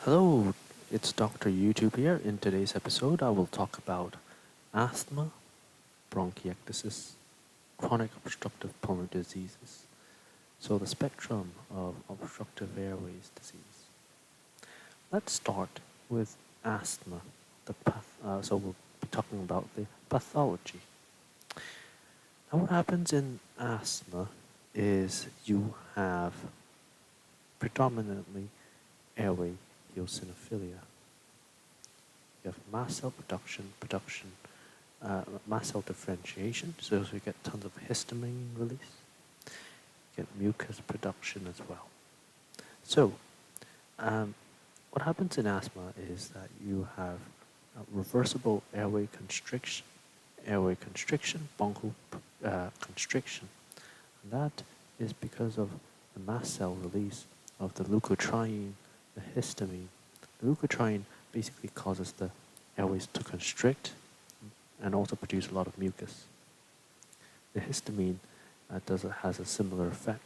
Hello, it's Dr. YouTube here. In today's episode, I will talk about asthma, bronchiectasis, chronic obstructive pulmonary diseases. So the spectrum of obstructive airways disease. Let's start with asthma. So we'll be talking about the pathology. Now what happens in asthma is you have predominantly airway eosinophilia. You have mast cell mast cell differentiation, so we get tons of histamine release. You get mucus production as well. So, what happens in asthma is that you have reversible airway constriction, bronchial constriction. And that is because of the mast cell release of the leukotriene, the histamine. The leukotriene basically causes the airways to constrict and also produce a lot of mucus. The histamine has a similar effect.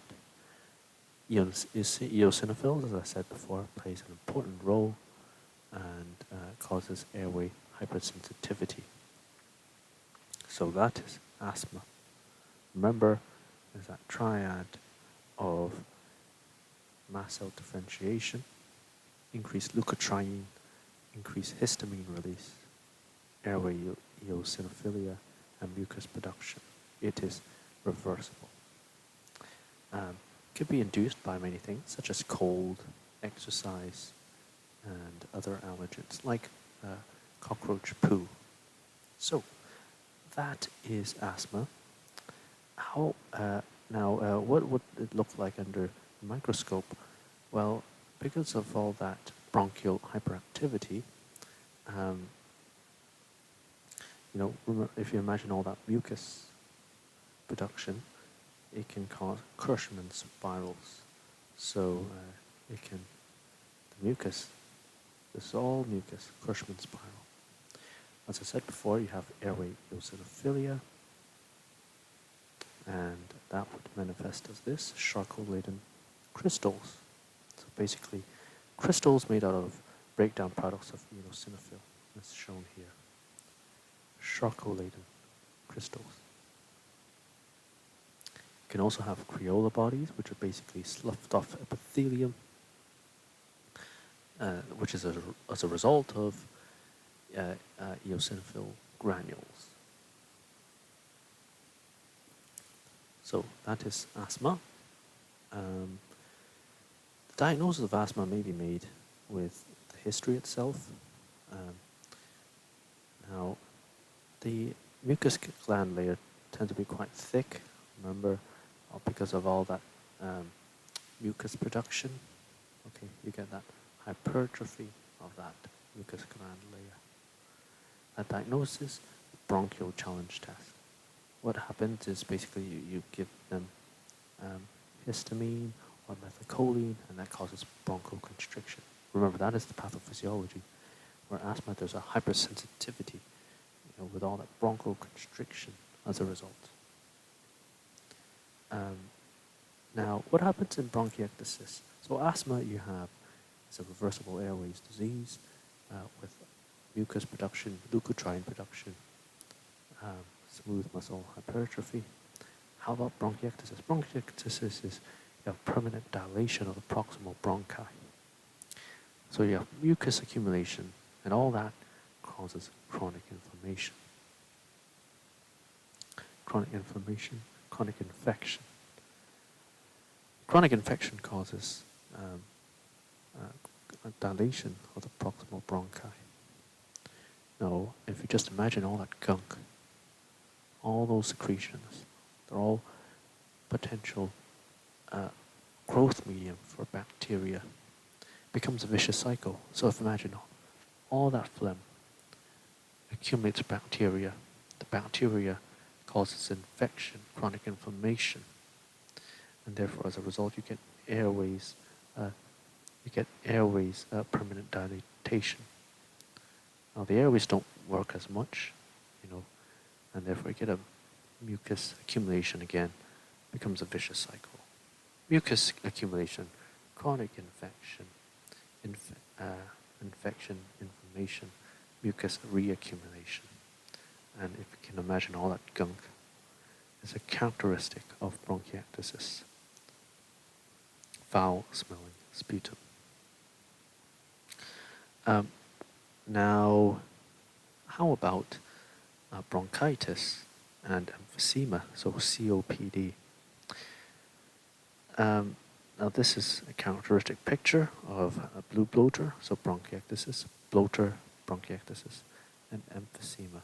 Eosinophils, as I said before, plays an important role and causes airway hypersensitivity. So that is asthma. Remember, there's that triad of mast cell differentiation, increased leukotriene, increased histamine release, airway eosinophilia, and mucus production. It is reversible. Could be induced by many things, such as cold, exercise, and other allergens, like cockroach poo. So, that is asthma. What would it look like under the microscope? Well, because of all that bronchial hyperactivity, if you imagine all that mucus production, it can cause Curshmans spirals. So the mucus, this is all mucus, Curshman spiral. As I said before, you have airway eosinophilia, and that would manifest as this, Charcot-Leyden crystals. So basically, crystals made out of breakdown products of eosinophil, as shown here. Charcot-Leyden crystals. You can also have Creola bodies, which are basically sloughed off epithelium, which is as a result of eosinophil granules. So that is asthma. The diagnosis of asthma may be made with the history itself. Now, the mucus gland layer tends to be quite thick, remember, because of all that mucus production. Okay, you get that hypertrophy of that mucus gland layer. At diagnosis, bronchial challenge test. What happens is basically you give them histamine or metacholine, and that causes bronchoconstriction. Remember, that is the pathophysiology. Where asthma, there's a hypersensitivity, with all that bronchoconstriction as a result. Now, what happens in bronchiectasis? So asthma you have is a reversible airways disease with mucus production, leukotriene production, smooth muscle hypertrophy. How about bronchiectasis? Bronchiectasis is you have permanent dilation of the proximal bronchi. So you have mucus accumulation, and all that causes chronic inflammation. Chronic inflammation, chronic infection. Chronic infection causes dilation of the proximal bronchi. Now, if you just imagine all that gunk, all those secretions, they're all potential growth medium for bacteria. It becomes a vicious cycle. So if imagine all that phlegm accumulates bacteria. The bacteria causes infection, chronic inflammation, and therefore, as a result, you get airways. Permanent dilatation. Now the airways don't work as much, and therefore you get a mucus accumulation again. Becomes a vicious cycle. Mucus accumulation, chronic infection, infection, inflammation, mucus reaccumulation. And if you can imagine all that gunk is a characteristic of bronchiectasis, foul-smelling sputum. Now, how about bronchitis and emphysema, so COPD? Now this is a characteristic picture of a blue bloater, so bronchiectasis, bloater, bronchiectasis, and emphysema,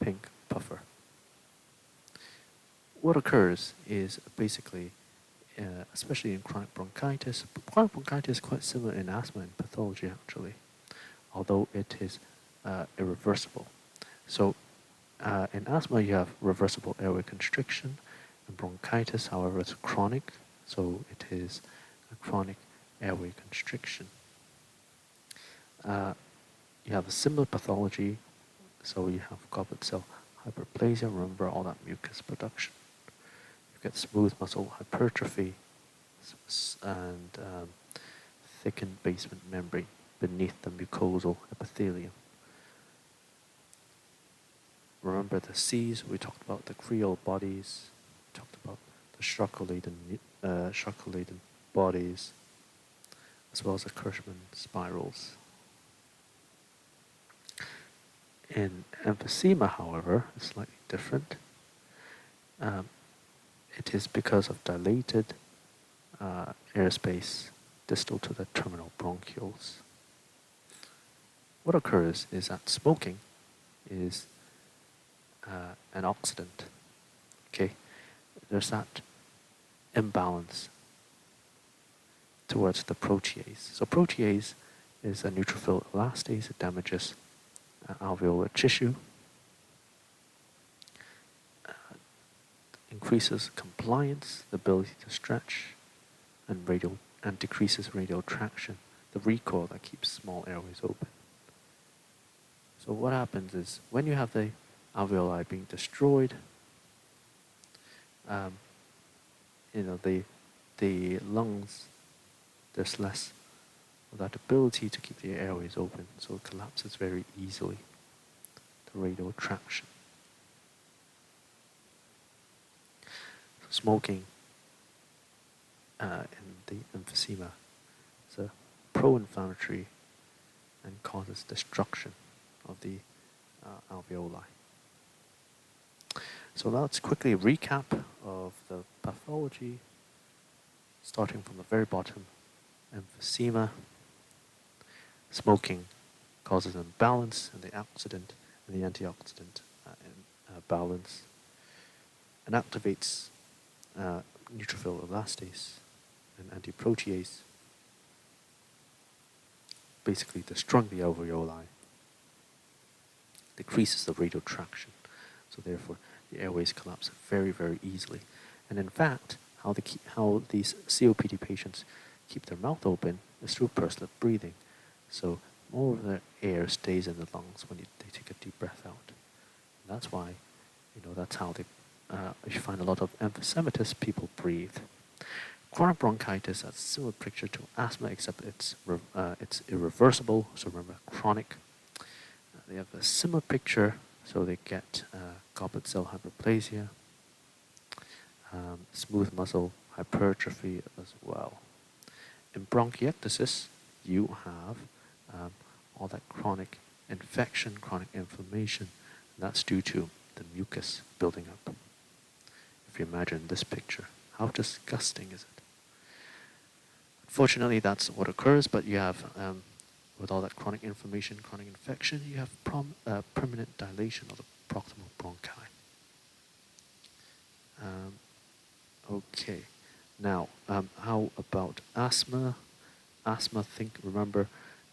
pink puffer. What occurs is basically, especially in chronic bronchitis is quite similar in asthma and pathology actually, although it is irreversible. So in asthma you have reversible airway constriction, and bronchitis, however, is chronic, so it is a chronic airway constriction. You have a similar pathology, so you have goblet cell hyperplasia, remember all that mucus production. You get smooth muscle hypertrophy and thickened basement membrane beneath the mucosal epithelium. Remember the C's, we talked about the Creola bodies, we talked about the Charcot-Leyden bodies, as well as the Curshman spirals. In emphysema, however, it's slightly different. It is because of dilated airspace distal to the terminal bronchioles. What occurs is that smoking is an oxidant. Okay, there's that imbalance towards the protease. So protease is a neutrophil elastase. It damages alveolar tissue, increases compliance, the ability to stretch, and decreases radial traction, the recoil that keeps small airways open. So what happens is when you have the alveoli being destroyed, the lungs, there's less of that ability to keep the airways open, so it collapses very easily, the radial traction. So smoking in the emphysema is a pro-inflammatory and causes destruction of the alveoli. So let's quickly recap of the pathology, starting from the very bottom. Emphysema, smoking causes an imbalance in the oxidant and the antioxidant balance, and activates neutrophil elastase and antiprotease, basically destroying the alveoli, decreases the radial traction, so therefore the airways collapse very, very easily. And in fact, how these COPD patients keep their mouth open is through pursed lip breathing. So more of the air stays in the lungs when they take a deep breath out. And that's why, that's how if you find a lot of emphysematious people breathe. Chronic bronchitis, that's a similar picture to asthma, except it's irreversible. So remember, chronic. They have a similar picture, so they get goblet cell hyperplasia, smooth muscle hypertrophy as well. In bronchiectasis, you have all that chronic infection, chronic inflammation, and that's due to the mucus building up. If you imagine this picture, how disgusting is it? Unfortunately, that's what occurs, but you have, with all that chronic inflammation, chronic infection, you have permanent dilation of the proximal bronchi. Okay, now, how about asthma? Asthma, remember,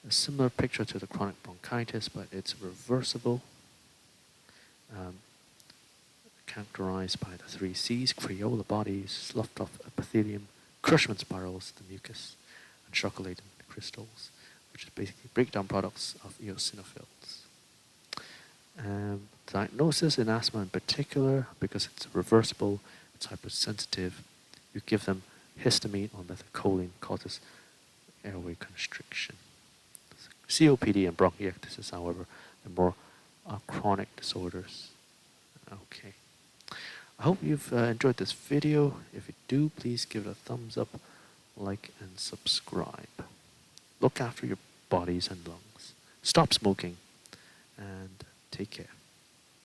a similar picture to the chronic bronchitis, but it's reversible, characterized by the 3 C's, Creola bodies, sloughed off epithelium, Curshman spirals, the mucus, and Charcot-Leyden crystals, which is basically breakdown products of eosinophils. Diagnosis in asthma in particular, because it's reversible, it's hypersensitive, you give them histamine or metacholine, causes airway constriction. COPD and bronchiectasis, however, are more chronic disorders. Okay. I hope you've enjoyed this video. If you do, please give it a thumbs up, like, and subscribe. Look after your bodies and lungs. Stop smoking, and take care.